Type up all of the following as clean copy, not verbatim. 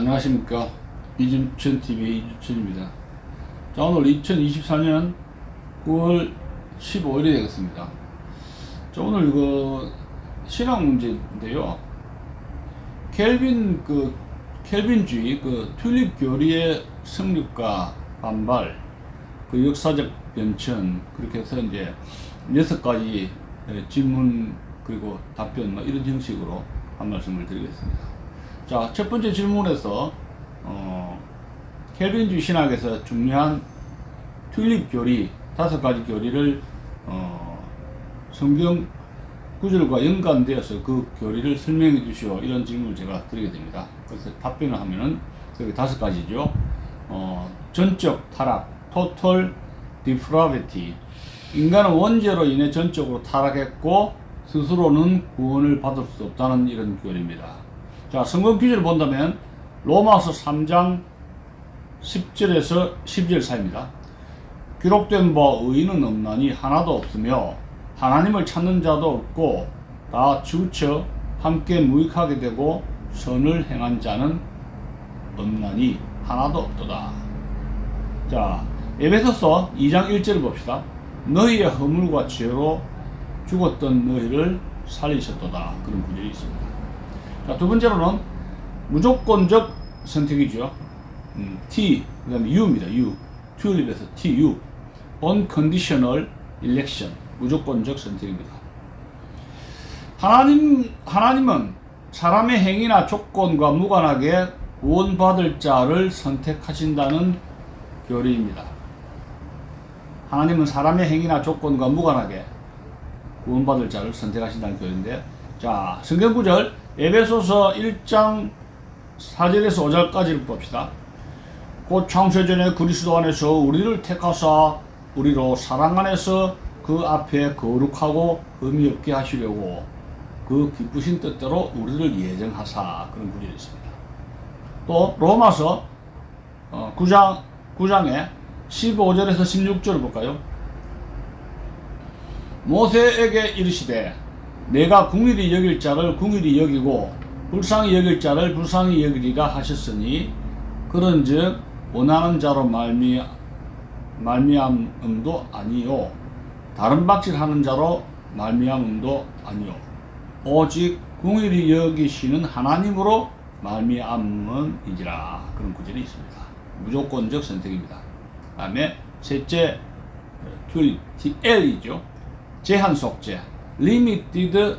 안녕하십니까. 이준천TV의 이준천입니다. 자, 오늘 2024년 9월 15일이 되겠습니다. 자, 오늘 이거 신앙 문제인데요. 켈빈주의 튤립 교리의 성립과 반발, 역사적 변천, 그렇게 해서 이제 6가지 질문 그리고 답변 이런 형식으로 한 말씀을 드리겠습니다. 자, 첫 번째 질문에서 켈빈주의 신학에서 중요한 튤립 교리 5가지 교리를 성경 구절과 연관되어서 그 교리를 설명해 주시오, 이런 질문을 제가 드리게 됩니다. 그래서 답변을 하면은 여기 5가지죠. 전적 타락, total depravity. 인간은 원죄로 인해 전적으로 타락했고 스스로는 구원을 받을 수 없다는 이런 교리입니다. 자, 성경 기준을 본다면 로마서 3장 10절에서 12절 사이입니다. 기록된 바 의인은 없나니 하나도 없으며 하나님을 찾는 자도 없고 다 치우쳐 함께 무익하게 되고 선을 행한 자는 없나니 하나도 없도다. 자, 에베소서 2장 1절을 봅시다. 너희의 허물과 죄로 죽었던 너희를 살리셨도다. 그런 구절이 있습니다. 자, 두 번째로는 무조건적 선택이죠. T, 그 다음에 U입니다. U. 튤립에서 TU. Unconditional election. 무조건적 선택입니다. 하나님은 사람의 행위나 조건과 무관하게 구원받을 자를 선택하신다는 교리입니다. 하나님은 사람의 행위나 조건과 무관하게 구원받을 자를 선택하신다는 교리인데, 자, 성경 구절 에베소서 1장 4절에서 5절까지를 봅시다. 곧 창세전에 그리스도 안에서 우리를 택하사 우리로 사랑 안에서 그 앞에 거룩하고 흠이 없게 하시려고 그 기쁘신 뜻대로 우리를 예정하사, 그런 구절이 있습니다. 또 로마서 9장에 15절에서 16절을 볼까요? 모세에게 이르시되 내가 궁일이 여길 자를 궁일이 여기고 불쌍히 여길 자를 불쌍히 여기리라 하셨으니 그런즉 원하는 자로 말미암음도 아니요 다른 박질하는 자로 말미암음도 아니요 오직 궁일이 여기시는 하나님으로 말미암음이니라. 그런 구절이 있습니다. 무조건적 선택입니다. 그 다음에 셋째 L이죠. 제한 속죄 Limited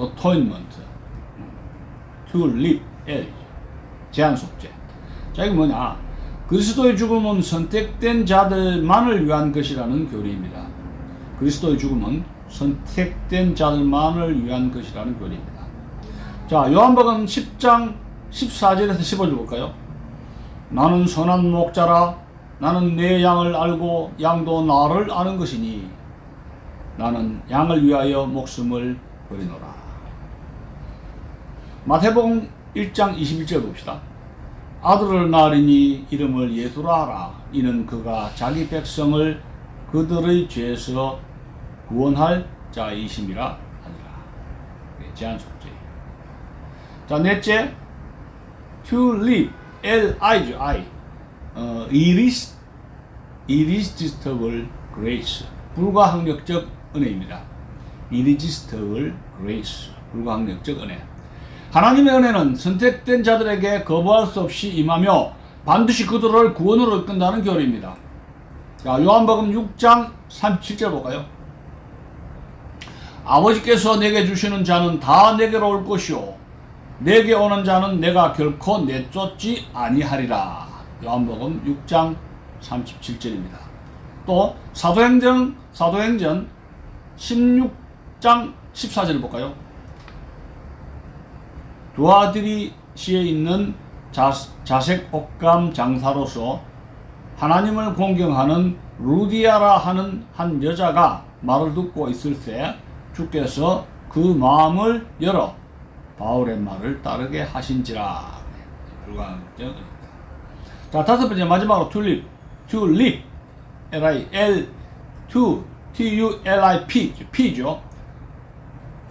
Atonement. L 제한 속죄. 자, 이게 뭐냐? 그리스도의 죽음은 선택된 자들만을 위한 것이라는 교리입니다. 그리스도의 죽음은 선택된 자들만을 위한 것이라는 교리입니다. 자, 요한복음 10장 14절에서 15절 볼까요? 나는 선한 목자라. 나는 내 양을 알고 양도 나를 아는 것이니 나는 양을 위하여 목숨을 버리노라. 마태복음 1장 21절 봅시다. 아들을 낳으리니 이름을 예수라 하라. 이는 그가 자기 백성을 그들의 죄에서 구원할 자이심이라 하니라. 제한 속죄. 자, 넷째 to live L-I-죠. I. irresistible grace. 불가항력적 은혜입니다. irresistible grace. 불가항력적 은혜. 하나님의 은혜는 선택된 자들에게 거부할 수 없이 임하며 반드시 그들을 구원으로 이끈다는 교리입니다. 자, 요한복음 6장 37절 볼까요? 아버지께서 내게 주시는 자는 다 내게로 올 것이요 내게 오는 자는 내가 결코 내쫓지 아니하리라. 요한복음 6장 37절입니다. 또 사도행전 16장 14절을 볼까요? 두아디리시에 있는 자색 옷감 장사로서 하나님을 공경하는 루디아라 하는 한 여자가 말을 듣고 있을 때 주께서 그 마음을 열어 바울의 말을 따르게 하신지라. 불가항력적. 자, 5번째 마지막으로 튤립 L-I-L-T-U-L-I-P P죠.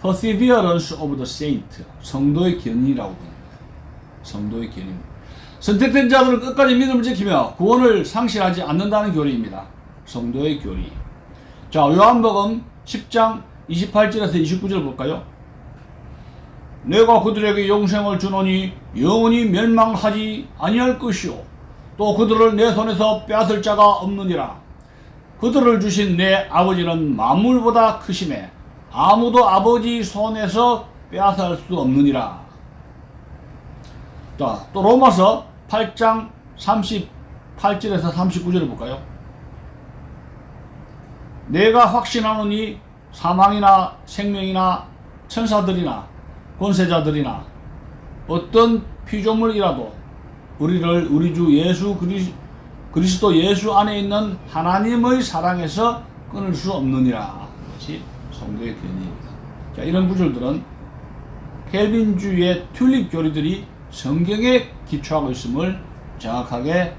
Perseverance of the Saint. 성도의 견인이라고 합니다. 성도의 견인. 선택된 자들은 끝까지 믿음을 지키며 구원을 상실하지 않는다는 교리입니다. 성도의 교리. 자, 요한복음 10장 28절에서 29절 볼까요? 내가 그들에게 영생을 주노니 영원히 멸망하지 아니할 것이요 또 그들을 내 손에서 빼앗을 자가 없느니라. 그들을 주신 내 아버지는 만물보다 크심에 아무도 아버지 손에서 빼앗을 수 없느니라. 자, 또 로마서 8장 38절에서 39절을 볼까요? 내가 확신하노니 사망이나 생명이나 천사들이나 권세자들이나 어떤 피조물이라도 우리를 우리 주 예수 그리스도 예수 안에 있는 하나님의 사랑에서 끊을 수 없느니라. 이것이 성도의 견해입니다. 자, 이런 구절들은 켈빈주의의 튤립 교리들이 성경에 기초하고 있음을 정확하게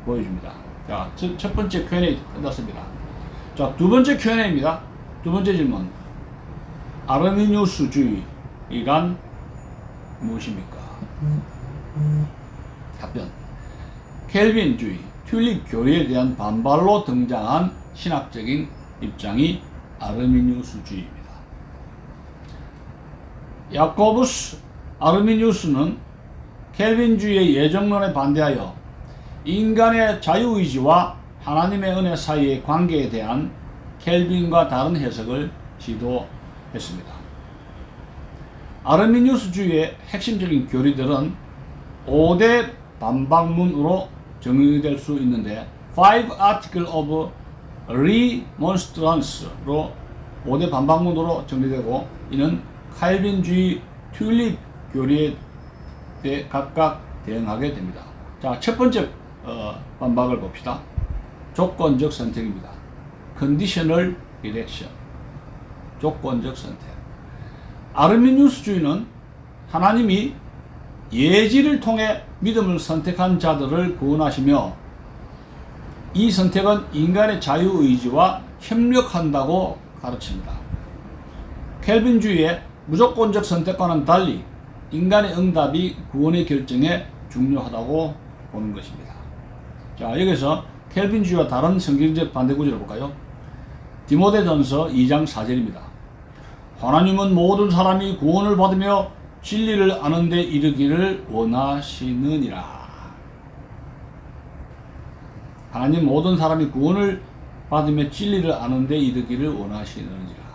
보여줍니다. 자, 첫 번째 Q&A 끝났습니다. 자, 두 번째 Q&A입니다. 두 번째 질문. 아르미니우스주의란 무엇입니까? 답변. 켈빈주의, 튤립 교리에 대한 반발로 등장한 신학적인 입장이 아르미니우스주의입니다. 야코부스 아르미니우스는 켈빈주의의 예정론에 반대하여 인간의 자유의지와 하나님의 은혜 사이의 관계에 대한 켈빈과 다른 해석을 시도했습니다. 아르미니우스주의의 핵심적인 교리들은 5대 반박문으로 정리될 수 있는데 Five Articles of Remonstrance로 5대 반박문으로 정리되고 이는 칼빈주의 튤립 교리에 대해 각각 대응하게 됩니다. 자, 첫 번째 반박을 봅시다. 조건적 선택입니다. Conditional election. 조건적 선택. 아르미니우스주의는 하나님이 예지를 통해 믿음을 선택한 자들을 구원하시며 이 선택은 인간의 자유의지와 협력한다고 가르칩니다. 켈빈주의의 무조건적 선택과는 달리 인간의 응답이 구원의 결정에 중요하다고 보는 것입니다. 자, 여기서 켈빈주의와 다른 성경적 반대 구절을 볼까요? 디모데전서 2장 4절입니다. 하나님은 모든 사람이 구원을 받으며 진리를 아는 데 이르기를 원하시느니라. 하나님 모든 사람이 구원을 받으며 진리를 아는 데 이르기를 원하시느니라.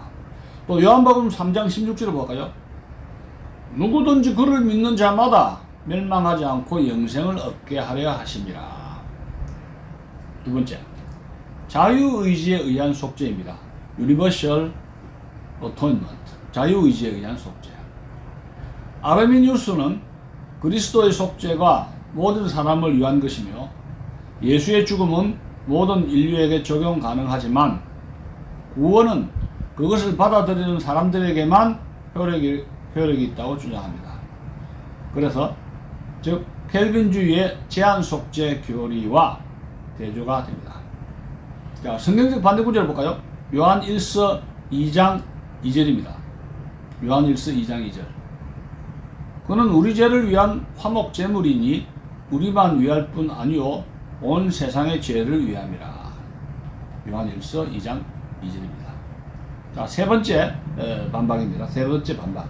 또 요한복음 3장 16절을 볼까요? 누구든지 그를 믿는 자마다 멸망하지 않고 영생을 얻게 하려 하심이라. 두 번째, 자유의지에 의한 속죄입니다. Universal Atonement. 자유의지에 의한 속죄. 아르미니우스는 그리스도의 속죄가 모든 사람을 위한 것이며 예수의 죽음은 모든 인류에게 적용 가능하지만 구원은 그것을 받아들이는 사람들에게만 효력이 있다고 주장합니다. 그래서 즉 켈빈주의의 제한 속죄 교리와 대조가 됩니다. 자, 성경적 반대 구절을 볼까요? 요한 1서 2장 2절입니다. 요한 1서 2장 2절. 그는 우리 죄를 위한 화목 제물이니 우리만 위할 뿐 아니요 온 세상의 죄를 위함이라. 요한 1서 2장 2절입니다. 자, 세 번째 반박입니다. 세 번째 반박.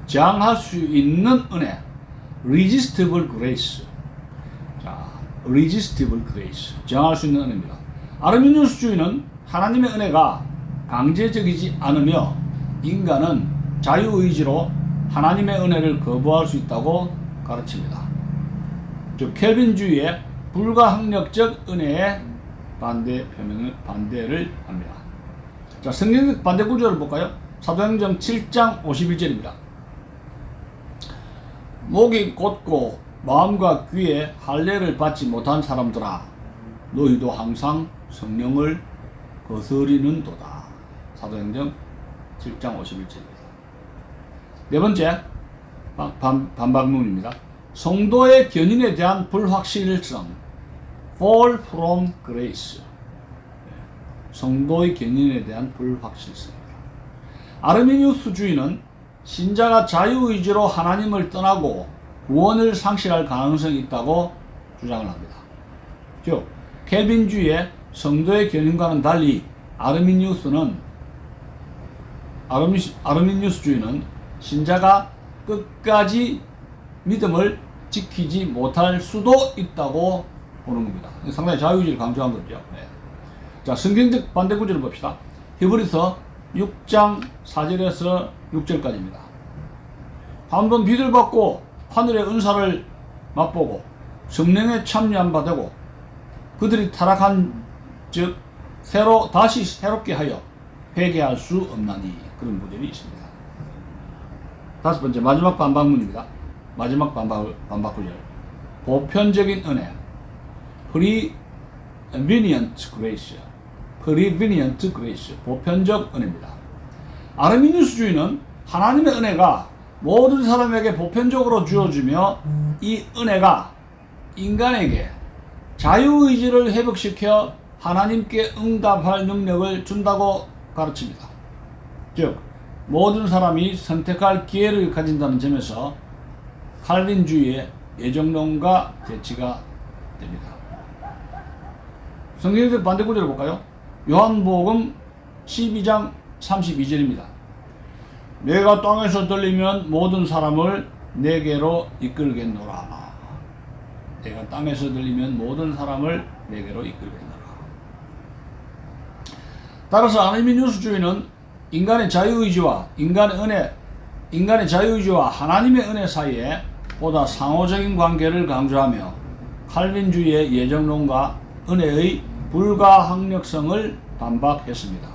저항할 수 있는 은혜. Resistible grace. 자, Resistible grace. 저항할 수 있는 은혜입니다. 아르미니우스주의는 하나님의 은혜가 강제적이지 않으며 인간은 자유의지로 하나님의 은혜를 거부할 수 있다고 가르칩니다. 즉 켈빈주의의 불가항력적 은혜에 반대를 합니다. 자, 성경적 반대 구절을 볼까요? 사도행전 7장 51절입니다. 목이 곧고 마음과 귀에 할례를 받지 못한 사람들아 너희도 항상 성령을 거스리는도다. 사도행전 7장 51절입니다. 네 번째 반박문입니다. 성도의 견인에 대한 불확실성. Fall from grace. 성도의 견인에 대한 불확실성입니다. 아르미니우스주의는 신자가 자유의지로 하나님을 떠나고 구원을 상실할 가능성이 있다고 주장을 합니다. 즉 켈빈주의의 성도의 견인과는 달리 아르미니우스주의는 신자가 끝까지 믿음을 지키지 못할 수도 있다고 보는 겁니다. 상당히 자유의지를 강조한 거죠. 네. 자, 성경적 반대 구절을 봅시다. 히브리서 6장 4절에서 6절까지입니다. 한번 빛을 받고 하늘의 은사를 맛보고 성령에 참여한 바 되고 그들이 타락한 즉 다시 새롭게 하여 회개할 수 없나니, 그런 구절이 있습니다. 다섯 번째, 마지막 반박문입니다. 마지막 반박 구절. 보편적인 은혜, prevenient grace, 보편적 은혜입니다. 아르미니우스주의는 하나님의 은혜가 모든 사람에게 보편적으로 주어지며 이 은혜가 인간에게 자유의지를 회복시켜 하나님께 응답할 능력을 준다고 가르칩니다. 즉 모든 사람이 선택할 기회를 가진다는 점에서 칼빈주의의 예정론과 대치가 됩니다. 성경에서 반대 구절을 볼까요? 요한복음 12장 32절입니다. 내가 땅에서 들리면 모든 사람을 내게로 이끌겠노라. 내가 땅에서 들리면 모든 사람을 내게로 이끌겠노라. 따라서 아르미니우스주의는 인간의 자유의지와 하나님의 은혜 사이에 보다 상호적인 관계를 강조하며 칼빈주의의 예정론과 은혜의 불가항력성을 반박했습니다.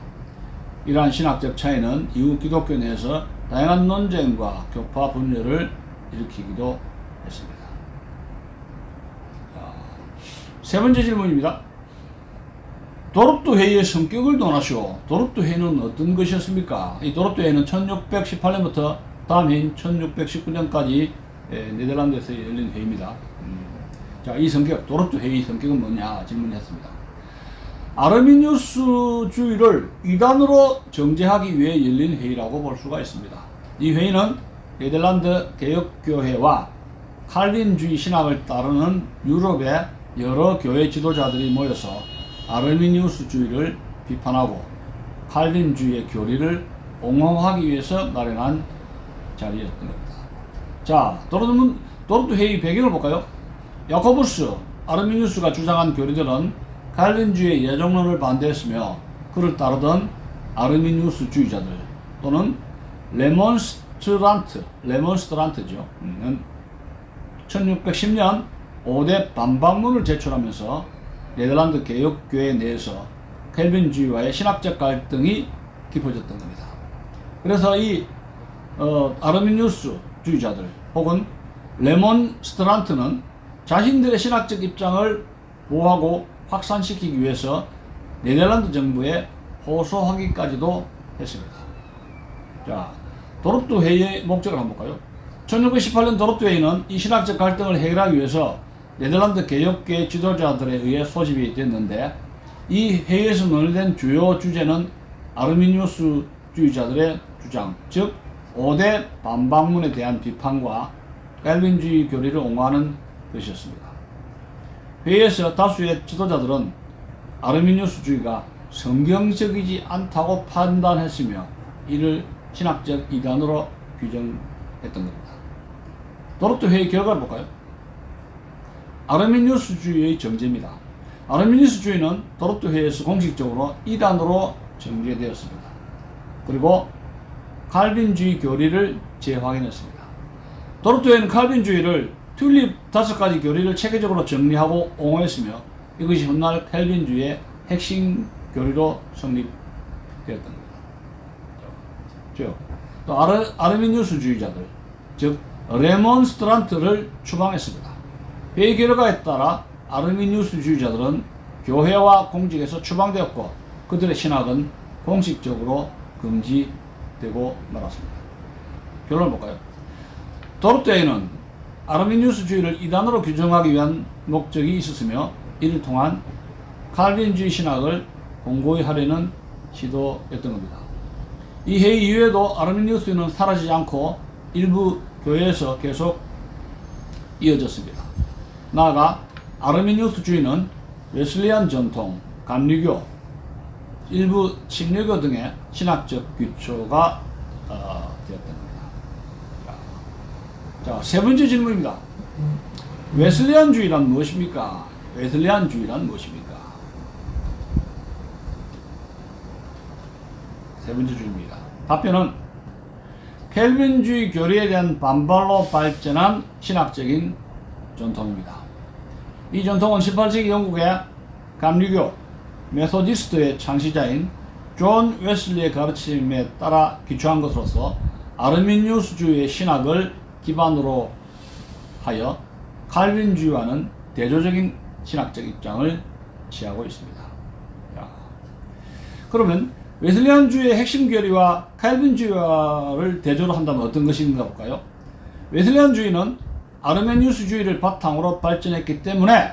이러한 신학적 차이는 이후 기독교 내에서 다양한 논쟁과 교파 분열을 일으키기도 했습니다. 세 번째 질문입니다. 도르트 회의의 성격을 논하시오. 도르트 회의는 어떤 것이었습니까? 이 도르트 회의는 1618년부터 다음 해인 1619년까지 네덜란드에서 열린 회의입니다. 자, 이 성격, 도르트 회의 성격은 뭐냐 질문했습니다. 아르미니우스주의를 이단으로 정죄하기 위해 열린 회의라고 볼 수가 있습니다. 이 회의는 네덜란드 개혁교회와 칼빈주의 신학을 따르는 유럽의 여러 교회 지도자들이 모여서 아르미니우스주의를 비판하고 칼빈주의의 교리를 옹호하기 위해서 마련한 자리였던 겁니다. 자, 도르트 회의 배경을 볼까요? 야코부스, 아르미니우스가 주장한 교리들은 칼빈주의의 예정론을 반대했으며 그를 따르던 아르미니우스주의자들 또는 레몬스트란트죠. 1610년 5대 반박문을 제출하면서 네덜란드 개혁교회 내에서 켈빈주의와의 신학적 갈등이 깊어졌던 겁니다. 그래서 이 아르미니우스주의자들 혹은 레몬스트란트는 자신들의 신학적 입장을 보호하고 확산시키기 위해서 네덜란드 정부에 호소하기까지도 했습니다. 자, 도르트 회의의 목적을 한번 볼까요? 1618년 도르트 회의는 이 신학적 갈등을 해결하기 위해서 네덜란드 개혁계 지도자들에 의해 소집이 됐는데 이 회의에서 논의된 주요 주제는 아르미니우스주의자들의 주장, 즉 5대 반박문에 대한 비판과 칼빈주의 교리를 옹호하는 것이었습니다. 회의에서 다수의 지도자들은 아르미니우스주의가 성경적이지 않다고 판단했으며 이를 신학적 이단으로 규정했던 겁니다. 도르트 회의 결과를 볼까요? 아르미니우스주의의 정죄입니다. 아르미니우스주의는 도르트 회의에서 공식적으로 이단으로 정죄되었습니다. 그리고 칼빈주의 교리를 재확인했습니다. 도르트 회의는 칼빈주의를 튤립 5가지 교리를 체계적으로 정리하고 옹호했으며 이것이 훗날 칼빈주의의 핵심 교리로 성립되었던 겁니다. 또 아르미니우스주의자들, 즉 레몬스트란트를 추방했습니다. 회의 결과에 따라 아르미니우스주의자들은 교회와 공직에서 추방되었고 그들의 신학은 공식적으로 금지되고 말았습니다. 결론을 볼까요? 도르트 회의는 아르미니우스주의를 이단으로 규정하기 위한 목적이 있었으며 이를 통한 칼빈주의 신학을 공고히 하려는 시도였던 겁니다. 이 회의 이후에도 아르미니우스는 사라지지 않고 일부 교회에서 계속 이어졌습니다. 나아가 아르미니우스주의는 웨슬리안 전통, 감리교, 일부 침례교 등의 신학적 기초가 되었던 겁니다. 자, 세 번째 질문입니다. 웨슬리안주의란 무엇입니까? 웨슬리안주의란 무엇입니까? 세 번째 주입니다. 답변은 켈빈주의 교리에 대한 반발로 발전한 신학적인 전통입니다. 이 전통은 18세기 영국의 감리교 메소디스트의 창시자인 존 웨슬리의 가르침에 따라 기초한 것으로서 아르미니우스주의의 신학을 기반으로 하여 칼빈주의와는 대조적인 신학적 입장을 취하고 있습니다. 그러면 웨슬리안주의의 핵심 교리와 칼빈주의를 대조로 한다면 어떤 것인가 볼까요? 웨슬리안주의는 아르메니우스주의를 바탕으로 발전했기 때문에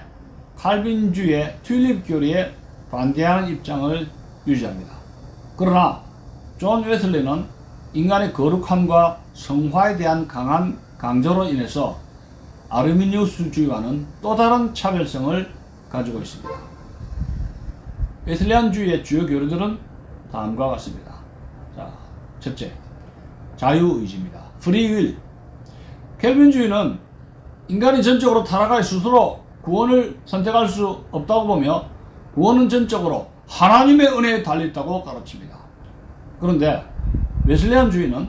칼빈주의의 튤립 교리에 반대하는 입장을 유지합니다. 그러나 존 웨슬리는 인간의 거룩함과 성화에 대한 강한 강조로 인해서 아르미니우스주의와는 또 다른 차별성을 가지고 있습니다. 웨슬리안주의의 주요 교리들은 다음과 같습니다. 자, 첫째, 자유의지입니다. 프리윌. 켈빈주의는 인간이 전적으로 타락하여 스스로 구원을 선택할 수 없다고 보며 구원은 전적으로 하나님의 은혜에 달려있다고 가르칩니다. 그런데 웨슬리안주의는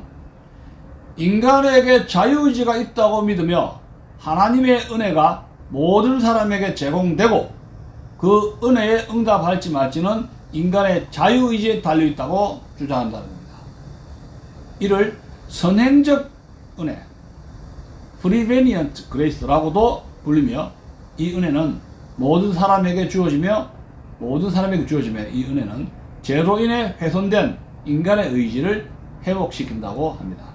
인간에게 자유의지가 있다고 믿으며 하나님의 은혜가 모든 사람에게 제공되고 그 은혜에 응답할지 말지는 인간의 자유의지에 달려있다고 주장한다는 겁니다. 이를 선행적 은혜, 프리베니언트 그레이스라고도 불리며 이 은혜는 모든 사람에게 주어지며 이 은혜는 죄로 인해 훼손된 인간의 의지를 회복시킨다고 합니다.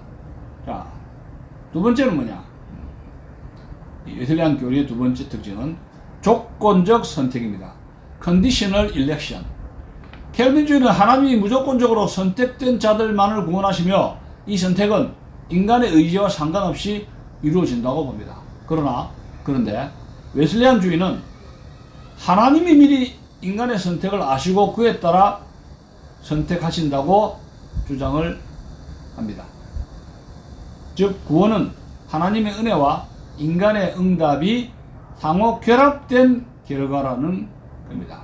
자, 두 번째는 뭐냐? 웨슬리안 교리의 두 번째 특징은 조건적 선택입니다. Conditional election. 켈빈주의는 하나님이 무조건적으로 선택된 자들만을 구원하시며 이 선택은 인간의 의지와 상관없이 이루어진다고 봅니다. 그런데 웨슬리안주의는 하나님이 미리 인간의 선택을 아시고 그에 따라 선택하신다고 주장을 합니다. 즉 구원은 하나님의 은혜와 인간의 응답이 상호 결합된 결과라는 겁니다.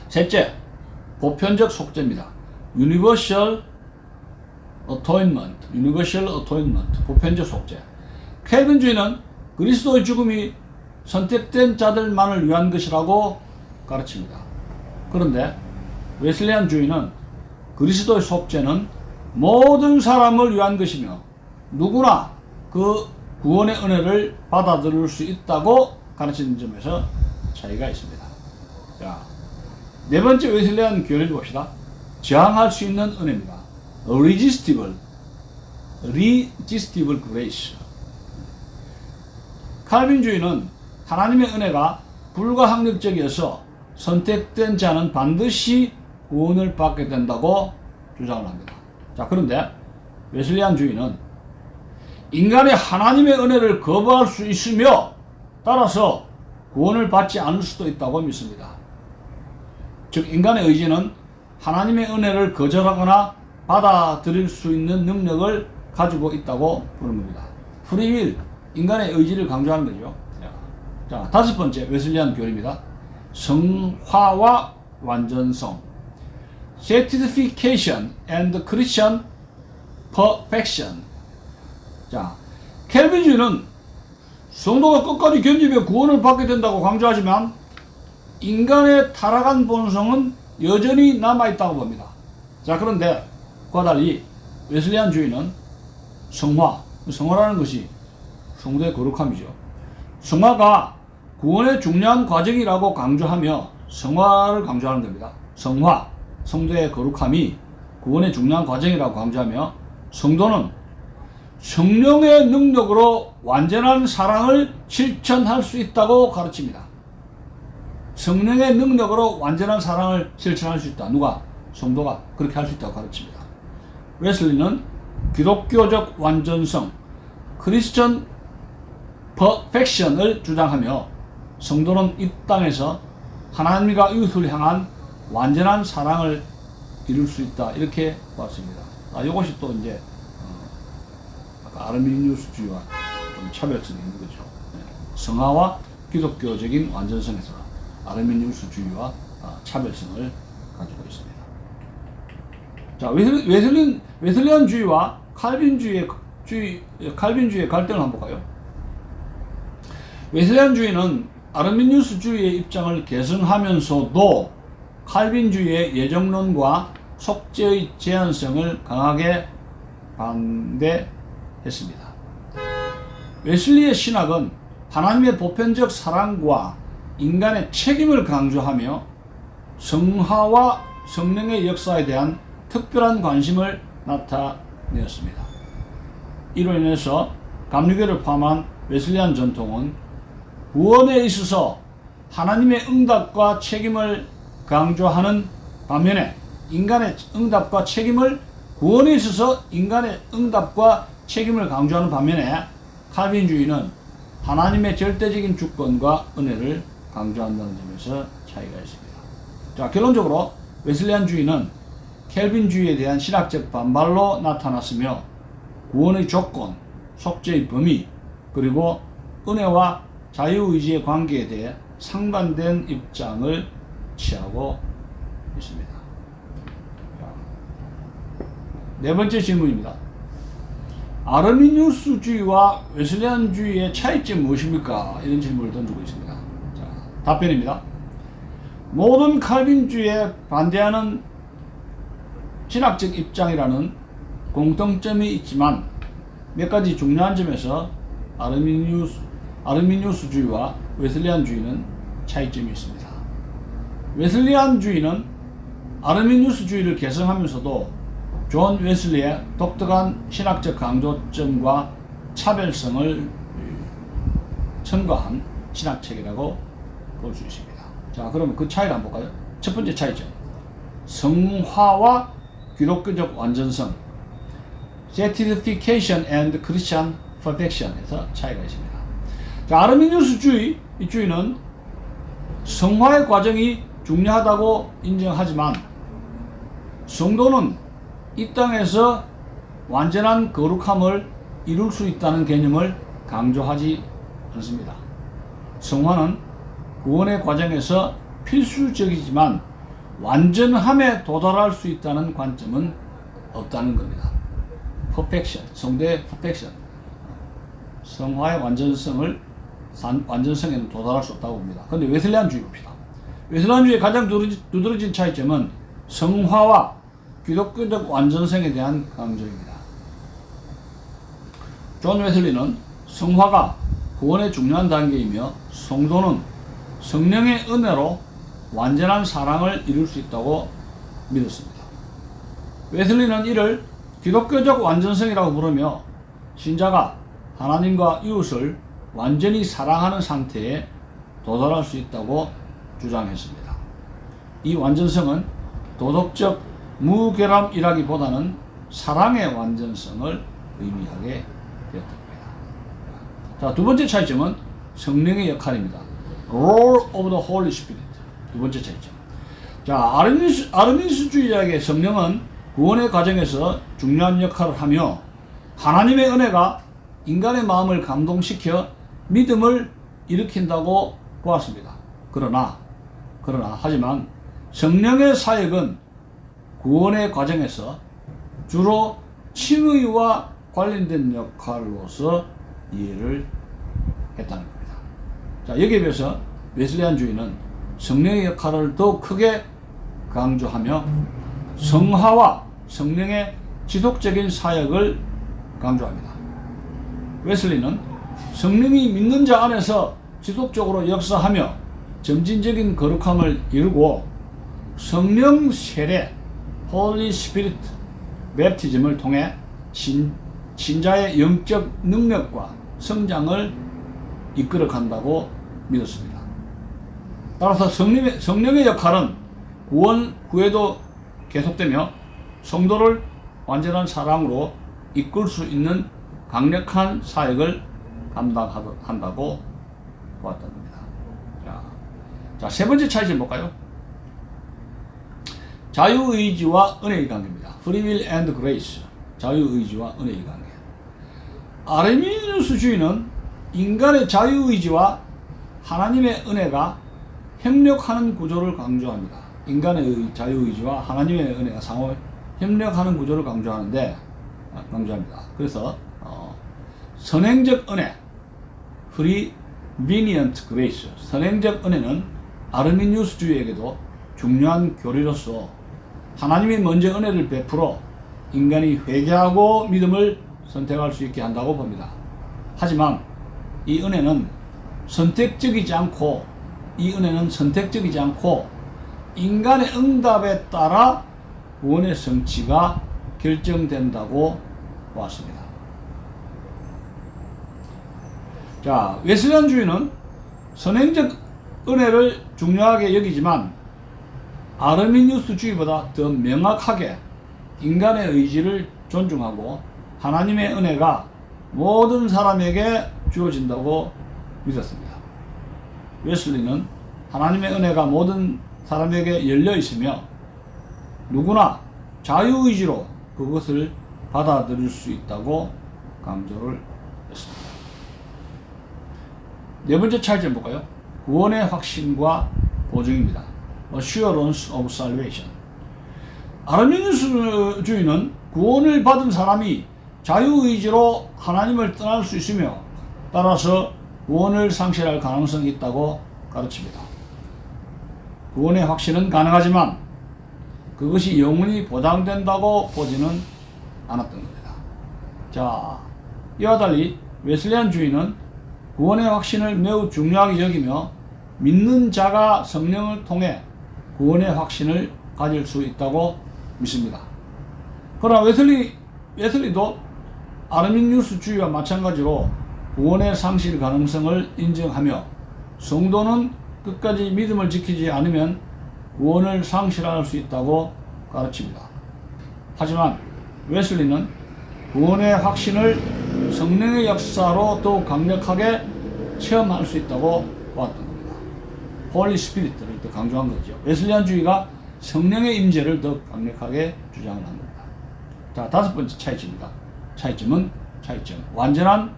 셋째, 보편적 속죄입니다. Universal Atonement, 보편적 속죄. 켈빈주의는 그리스도의 죽음이 선택된 자들만을 위한 것이라고 가르칩니다. 그런데 웨슬리안주의는 그리스도의 속죄는 모든 사람을 위한 것이며 누구나 그 구원의 은혜를 받아들일 수 있다고 가르치는 점에서 차이가 있습니다. 자, 네 번째 웨슬리안 교리를 봅시다. 저항할 수 있는 은혜입니다. Irresistible grace. 칼빈주의는 하나님의 은혜가 불가항력적이어서 선택된 자는 반드시 구원을 받게 된다고 주장을 합니다. 자, 그런데 웨슬리안주의는 인간이 하나님의 은혜를 거부할 수 있으며 따라서 구원을 받지 않을 수도 있다고 믿습니다. 즉 인간의 의지는 하나님의 은혜를 거절하거나 받아들일 수 있는 능력을 가지고 있다고 보는 겁니다. 프리윌, 인간의 의지를 강조하는 거죠. 자, 다섯 번째 웨슬리안 교리입니다. 성화와 완전성. Sanctification and Christian Perfection. 자, 켈빈주의는 성도가 끝까지 견디며 구원을 받게 된다고 강조하지만 인간의 타락한 본성은 여전히 남아있다고 봅니다. 자, 그런데 그와 달리 웨슬리안주의는 성화라는 것이 성도의 거룩함이죠. 성화가 구원의 중요한 과정이라고 강조하며 성화를 강조하는 겁니다. 성도의 거룩함이 구원의 중요한 과정이라고 강조하며 성도는 성령의 능력으로 완전한 사랑을 실천할 수 있다고 가르칩니다. 성령의 능력으로 완전한 사랑을 실천할 수 있다. 누가? 성도가 그렇게 할 수 있다고 가르칩니다. 웨슬리는 기독교적 완전성, 크리스천 퍼펙션을 주장하며 성도는 이 땅에서 하나님과 이웃을 향한 완전한 사랑을 이룰 수 있다. 이렇게 보았습니다. 이것이 또 이제 아까 아르미니우스주의와 좀 차별성이 있는 거죠. 성화와 기독교적인 완전성에서 아르미니우스주의와 차별성을 가지고 있습니다. 자, 웨슬리안주의와 칼빈주의의 갈등을 한번 볼까요? 웨슬리안주의는 아르미니우스주의의 입장을 계승하면서도 칼빈주의의 예정론과 속죄의 제한성을 강하게 반대했습니다. 웨슬리의 신학은 하나님의 보편적 사랑과 인간의 책임을 강조하며 성화와 성령의 역사에 대한 특별한 관심을 나타내었습니다. 이로 인해서 감리교를 포함한 웨슬리안 전통은 구원에 있어서 하나님의 응답과 책임을 강조하는 반면에 인간의 응답과 책임을 구원에 있어서 인간의 응답과 책임을 강조하는 반면에 칼빈주의는 하나님의 절대적인 주권과 은혜를 강조한다는 점에서 차이가 있습니다. 자, 결론적으로 웨슬리안주의는 켈빈주의에 대한 신학적 반발로 나타났으며 구원의 조건, 속죄의 범위, 그리고 은혜와 자유의지의 관계에 대해 상반된 입장을 취하고 있습니다. 네 번째 질문입니다. 아르미니우스주의와 웨슬리안주의의 차이점이 무엇입니까? 이런 질문을 던지고 있습니다. 자, 답변입니다. 모든 칼빈주의에 반대하는 신학적 입장이라는 공통점이 있지만 몇 가지 중요한 점에서 아르미니우스주의와 웨슬리안주의는 차이점이 있습니다. 웨슬리안주의는 아르미니우스주의를 계승하면서도 존 웨슬리의 독특한 신학적 강조점과 차별성을 첨가한 신학책이라고 볼 수 있습니다. 자, 그러면 그 차이를 한번 볼까요? 첫 번째 차이점, 성화와 기독교적 완전성, Sanctification and Christian Perfection에서 차이가 있습니다. 자, 아르미니우스주의, 이 주의는 성화의 과정이 중요하다고 인정하지만 성도는 이 땅에서 완전한 거룩함을 이룰 수 있다는 개념을 강조하지 않습니다. 성화는 구원의 과정에서 필수적이지만 완전함에 도달할 수 있다는 관점은 없다는 겁니다. 퍼펙션, 성도의 퍼펙션, 성화의 완전성에는 도달할 수 없다고 봅니다. 그런데 웨슬리안주의 봅시다. 웨슬리안주의의 가장 두드러진 차이점은 성화와 기독교적 완전성에 대한 강조입니다. 존 웨슬리는 성화가 구원의 중요한 단계이며 성도는 성령의 은혜로 완전한 사랑을 이룰 수 있다고 믿었습니다. 웨슬리는 이를 기독교적 완전성이라고 부르며 신자가 하나님과 이웃을 완전히 사랑하는 상태에 도달할 수 있다고 주장했습니다. 이 완전성은 도덕적 무결함이라기보다는 사랑의 완전성을 의미하게 되었습니다. 자, 두 번째 차이점은 성령의 역할입니다. Role of the Holy Spirit. 두 번째 차이점. 자, 아르미니우스주의자에게 성령은 구원의 과정에서 중요한 역할을 하며 하나님의 은혜가 인간의 마음을 감동시켜 믿음을 일으킨다고 보았습니다. 하지만 성령의 사역은 구원의 과정에서 주로 칭의와 관련된 역할로서 이해를 했다는 겁니다. 자, 여기에 비해서 웨슬리안주의는 성령의 역할을 더 크게 강조하며 성화와 성령의 지속적인 사역을 강조합니다. 웨슬리는 성령이 믿는 자 안에서 지속적으로 역사하며 점진적인 거룩함을 이루고 성령 세례 Holy Spirit 맵티즘을 통해 신자의 영적 능력과 성장을 이끌어간다고 믿었습니다. 따라서 성령의 역할은 구원 후에도 계속되며 성도를 완전한 사랑으로 이끌 수 있는 강력한 사역을 감당한다고 보았던 겁니다. 자, 세 번째 차이점 볼까요? 자유의지와 은혜의 관계입니다. Free will and grace. 자유의지와 은혜의 관계. 아르미니우스주의는 인간의 자유의지와 하나님의 은혜가 협력하는 구조를 강조합니다. 인간의 자유의지와 하나님의 은혜가 상호 협력하는 구조를 강조합니다. 그래서 선행적 은혜, prevenient grace, 선행적 은혜는 아르미니우스주의에게도 중요한 교리로서 하나님이 먼저 은혜를 베풀어 인간이 회개하고 믿음을 선택할 수 있게 한다고 봅니다. 하지만 이 은혜는 선택적이지 않고 인간의 응답에 따라 구원의 성취가 결정된다고 보았습니다. 자, 웨슬리안주의는 선행적 은혜를 중요하게 여기지만 아르미니우스주의보다 더 명확하게 인간의 의지를 존중하고 하나님의 은혜가 모든 사람에게 주어진다고 믿었습니다. 웨슬리는 하나님의 은혜가 모든 사람에게 열려 있으며 누구나 자유의지로 그것을 받아들일 수 있다고 강조를 했습니다. 네 번째 차이점 볼까요? 구원의 확신과 보증입니다. Assurance of Salvation. 아르미니우스주의는 구원을 받은 사람이 자유의지로 하나님을 떠날 수 있으며 따라서 구원을 상실할 가능성이 있다고 가르칩니다. 구원의 확신은 가능하지만 그것이 영원히 보장된다고 보지는 않았던 겁니다. 자, 이와 달리 웨슬리안주의는 구원의 확신을 매우 중요하게 여기며 믿는 자가 성령을 통해 구원의 확신을 가질 수 있다고 믿습니다. 그러나 웨슬리도 아르미니우스주의와 마찬가지로 구원의 상실 가능성을 인정하며 성도는 끝까지 믿음을 지키지 않으면 구원을 상실할 수 있다고 가르칩니다. 하지만 웨슬리는 구원의 확신을 성령의 역사로 더욱 강력하게 체험할 수 있다고 보았던 겁니다. 홀리 스피릿을 더 강조한 거죠. 웨슬리안주의가 성령의 임재를 더 강력하게 주장을 한 겁니다. 자, 다섯 번째 차이점. 완전한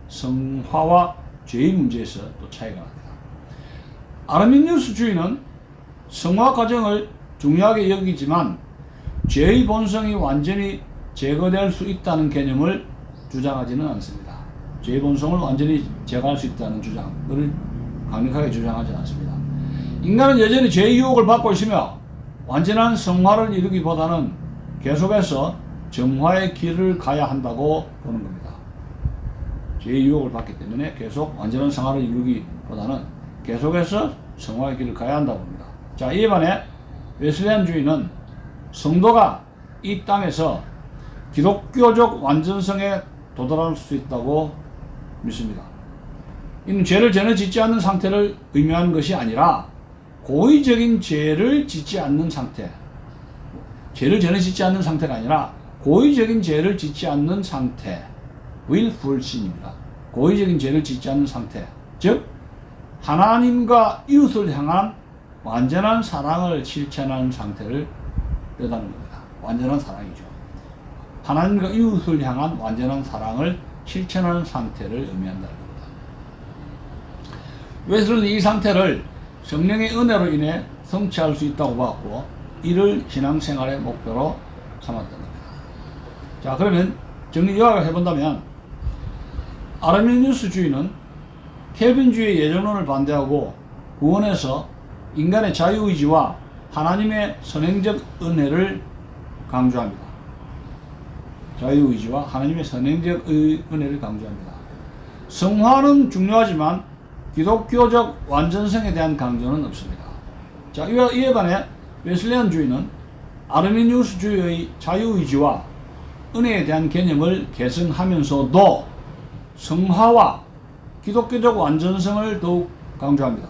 성화와 죄의 문제에서 또 차이가 납니다. 아르미니우스주의는 성화 과정을 중요하게 여기지만 죄의 본성이 완전히 제거될 수 있다는 개념을 주장하지는 않습니다. 죄의 본성을 완전히 제거할 수 있다는 주장을 강력하게 주장하지 않습니다. 인간은 여전히 죄의 유혹을 받고 있으며 완전한 성화를 이루기보다는 계속해서 정화의 길을 가야 한다고 보는 겁니다. 죄의 유혹을 받기 때문에 계속 완전한 성화를 이루기보다는 계속해서 성화의 길을 가야 한다고 봅니다. 자, 이에 반해 웨슬리안주의는 성도가 이 땅에서 기독교적 완전성에 도달할 수 있다고 믿습니다. 이는 죄를 전혀 짓지 않는 상태를 의미하는 것이 아니라 고의적인 죄를 짓지 않는 상태, 죄를 전혀 짓지 않는 상태가 아니라 고의적인 죄를 짓지 않는 상태, willful sin입니다. 고의적인 죄를 짓지 않는 상태, 즉 하나님과 이웃을 향한 완전한 사랑을 실천하는 상태를 뜻하는 겁니다. 완전한 사랑이죠. 하나님과 이웃을 향한 완전한 사랑을 실천하는 상태를 의미한다는 겁니다. 웨슬리는 이 상태를 성령의 은혜로 인해 성취할 수 있다고 봤고 이를 신앙생활의 목표로 삼았던 겁니다. 자, 그러면 정리 요약을 해본다면 아르미니우스주의는 켈빈주의의 예정론을 반대하고 구원에서 인간의 자유의지와 하나님의 선행적 은혜를 강조합니다. 자유의지와 하나님의 선행적 은혜를 강조합니다. 성화는 중요하지만 기독교적 완전성에 대한 강조는 없습니다. 자, 이에 반해 웨슬리안주의는 아르미니우스주의의 자유의지와 은혜에 대한 개념을 개선하면서도 성화와 기독교적 완전성을 더욱 강조합니다.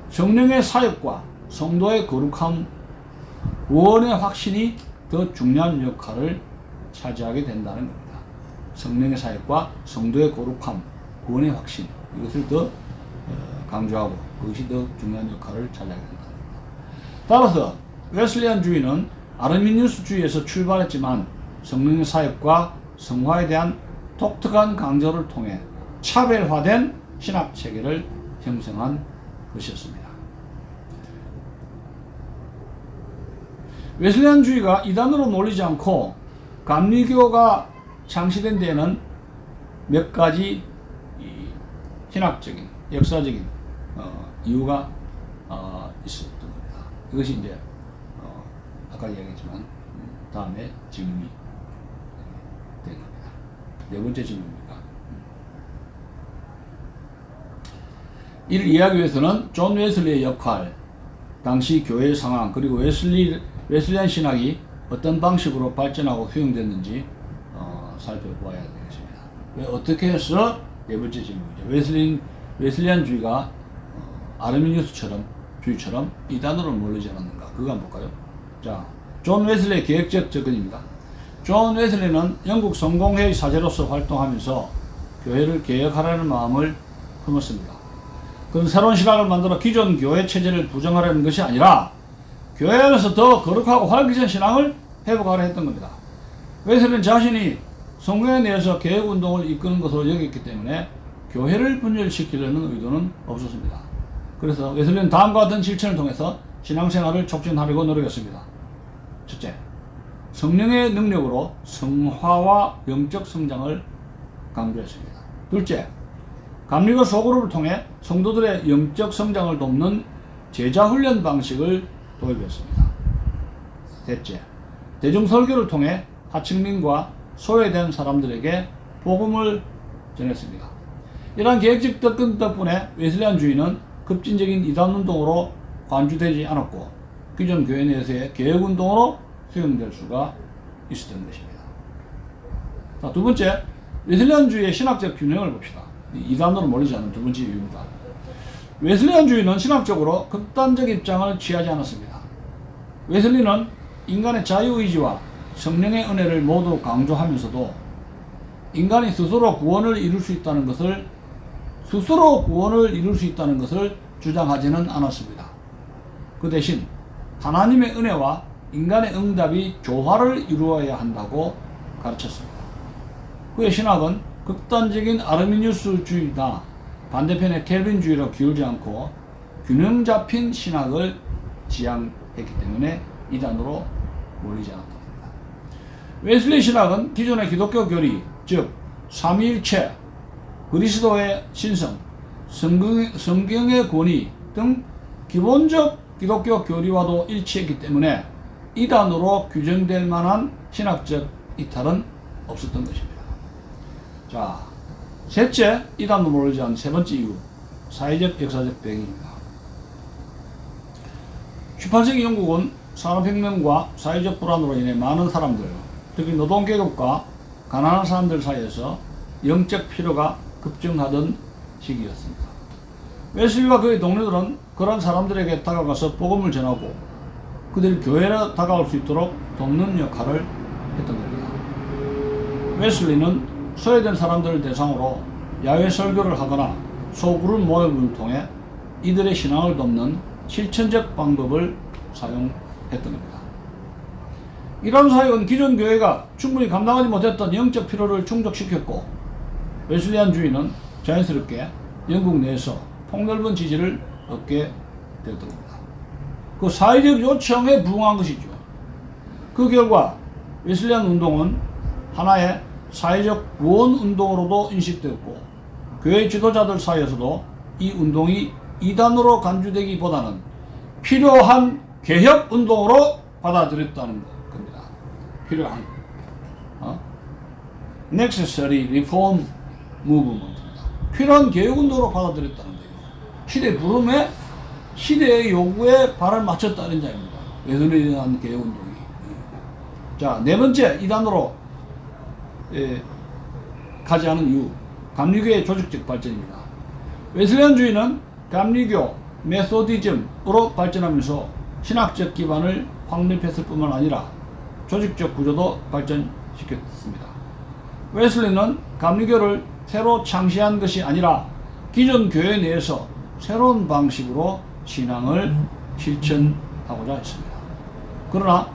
성령의 사역과 성도의 거룩함, 구원의 확신이 더 중요한 역할을 차지하게 된다는 겁니다. 성령의 사역과 성도의 거룩함, 구원의 확신, 이것을 더 강조하고 그것이 더 중요한 역할을 잘하게 된다. 따라서 웨슬리안주의는 아르미니우스주의에서 출발했지만 성령의 사역과 성화에 대한 독특한 강조를 통해 차별화된 신학 체계를 형성한 것이었습니다. 웨슬리안주의가 이단으로 몰리지 않고 감리교가 창시된 데에는 몇 가지 신학적인, 역사적인 이유가 있었던 겁니다. 이것이 이제 아까 이야기했지만 다음에 질문이 된 겁니다. 네 번째 질문입니다. 이를 이해하기 위해서는 존 웨슬리의 역할, 당시 교회의 상황, 그리고 웨슬리안 신학이 어떤 방식으로 발전하고 수용됐는지 살펴보아야 되겠습니다. 왜 어떻게 해서 네 번째 질문이죠. 웨슬리안주의가 아르미니우스처럼 주의처럼 이단으로 몰리지 않았는가? 그거 한번 볼까요? 자, 존 웨슬리의 계획적 접근입니다. 존 웨슬리는 영국 성공회의 사제로서 활동하면서 교회를 개혁하라는 마음을 품었습니다. 그는 새로운 신학을 만들어 기존 교회 체제를 부정하려는 것이 아니라 교회 안에서 더 거룩하고 활기찬 신앙을 회복하려 했던 겁니다. 웨슬리는 자신이 성공회에 내에서 개혁운동을 이끄는 것으로 여겼기 때문에 교회를 분열시키려는 의도는 없었습니다. 그래서 웨슬리는 다음과 같은 실천을 통해서 신앙생활을 촉진하려고 노력했습니다. 첫째, 성령의 능력으로 성화와 영적 성장을 강조했습니다. 둘째, 감리교 소그룹을 통해 성도들의 영적 성장을 돕는 제자훈련 방식을 도입했습니다. 셋째, 대중설교를 통해 하층민과 소외된 사람들에게 복음을 전했습니다. 이러한 계획적 접근 덕분에 웨슬리안주의는 급진적인 이단운동으로 관주되지 않았고 기존 교회 내에서의 개혁운동으로 수용될 수가 있었던 것입니다. 자, 두 번째, 웨슬리안주의의 신학적 균형을 봅시다. 이단으로 몰리지 않는 두 번째 이유입니다. 웨슬리안주의는 신학적으로 극단적 입장을 취하지 않았습니다. 웨슬리는 인간의 자유의지와 성령의 은혜를 모두 강조하면서도 인간이 스스로 구원을 이룰 수 있다는 것을 주장하지는 않았습니다. 그 대신 하나님의 은혜와 인간의 응답이 조화를 이루어야 한다고 가르쳤습니다. 그의 신학은 극단적인 아르미니우스주의나 반대편의 켈빈주의로 기울지 않고 균형 잡힌 신학을 지향했기 때문에 이단으로 몰리지 않았다. 웨슬리 신학은 기존의 기독교 교리, 즉 삼위일체, 그리스도의 신성, 성경의 권위 등 기본적 기독교 교리와도 일치했기 때문에 이단으로 규정될 만한 신학적 이탈은 없었던 것입니다. 자, 셋째, 이단으로 몰리지 않은 세 번째 이유, 사회적 역사적 배경입니다. 18세기 영국은 산업혁명과 사회적 불안으로 인해 많은 사람들, 특히 노동계급과 가난한 사람들 사이에서 영적 필요가 급증하던 시기였습니다. 웨슬리와 그의 동료들은 그런 사람들에게 다가가서 복음을 전하고 그들이 교회로 다가올 수 있도록 돕는 역할을 했던 겁니다. 웨슬리는 소외된 사람들을 대상으로 야외 설교를 하거나 소그룹 모임을 통해 이들의 신앙을 돕는 실천적 방법을 사용했던 겁니다. 이런 사역은 기존 교회가 충분히 감당하지 못했던 영적 필요를 충족시켰고 웨슬리안주의는 자연스럽게 영국 내에서 폭넓은 지지를 얻게 되었던 겁니다. 그 사회적 요청에 부응한 것이죠. 그 결과 웨슬리안 운동은 하나의 사회적 구원 운동으로도 인식되었고 교회 지도자들 사이에서도 이 운동이 이단으로 간주되기보다는 필요한 개혁 운동으로 받아들였다는 겁니다. 필요한 necessary reform movement입니다. 필요한 개혁 운동으로 받아들였다는 거예요. 시대 부름에 시대의 요구에 발을 맞췄다는 자입니다. 웨슬리안 개혁 운동이. 자, 네 번째 이단으로 가지 않은 이유, 감리교의 조직적 발전입니다. 웨슬리안주의는 감리교, 메소디즘으로 발전하면서 신학적 기반을 확립했을 뿐만 아니라 조직적 구조도 발전시켰습니다. 웨슬리는 감리교를 새로 창시한 것이 아니라 기존 교회 내에서 새로운 방식으로 신앙을 실천하고자 했습니다. 그러나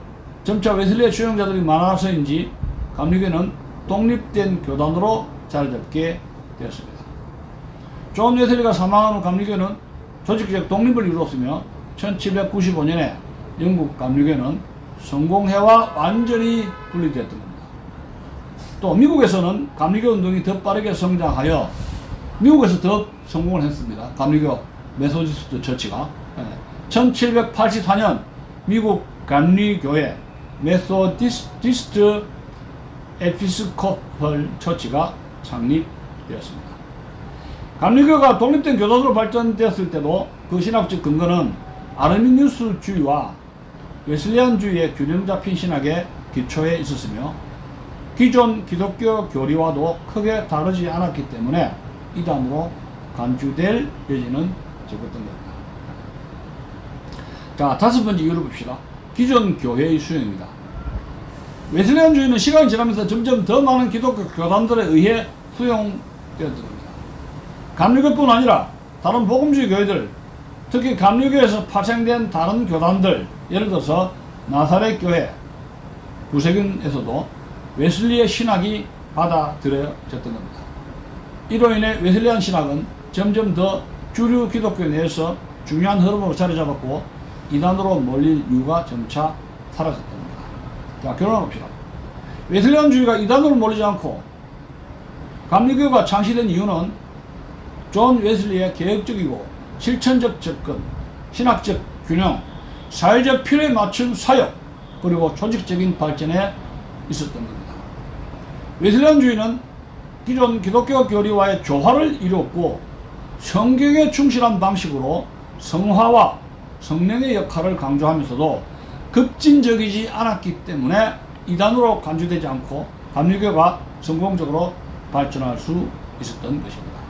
점차 웨슬리의 추종자들이 많아서인지 감리교는 독립된 교단으로 자리잡게 되었습니다. 존 웨슬리가 사망한 후 감리교는 조직적 독립을 이루었으며 1795년에 영국 감리교는 성공회와 완전히 분리되었던 겁니다. 또 미국에서는 감리교 운동이 더 빠르게 성장하여 미국에서 더 성공을 했습니다. 감리교 메소디스트 처치가 1784년 미국 감리교회 메소디스트 에피스코펄 처치가 창립되었습니다. 감리교가 독립된 교단으로 발전되었을 때도 그 신학적 근거는 아르미니우스주의와 웨슬리안주의의 균형 잡힌 신학의 기초에 있었으며 기존 기독교 교리와도 크게 다르지 않았기 때문에 이단으로 간주될 여지는 적었던 겁니다. 자, 다섯 번째 이유를 봅시다. 기존 교회의 수용입니다. 웨슬리안주의는 시간이 지나면서 점점 더 많은 기독교 교단들에 의해 수용되었던 겁니다. 감리교뿐 아니라 다른 복음주의 교회들, 특히 감리교에서 파생된 다른 교단들, 예를 들어서 나사렛 교회, 구세균에서도 웨슬리의 신학이 받아들여졌던 겁니다. 이로 인해 웨슬리안 신학은 점점 더 주류 기독교 내에서 중요한 흐름으로 자리 잡았고 이단으로 몰릴 이유가 점차 사라졌던 겁니다. 자, 결론해봅시다. 웨슬리안주의가 이단으로 몰리지 않고 감리교가 창시된 이유는 존 웨슬리의 계획적이고 실천적 접근, 신학적 균형, 사회적 필요에 맞춘 사역, 그리고 조직적인 발전에 있었던 겁니다. 웨슬리안주의는 기존 기독교 교리와의 조화를 이루었고 성경에 충실한 방식으로 성화와 성령의 역할을 강조하면서도 급진적이지 않았기 때문에 이단으로 간주되지 않고 감리교가 성공적으로 발전할 수 있었던 것입니다.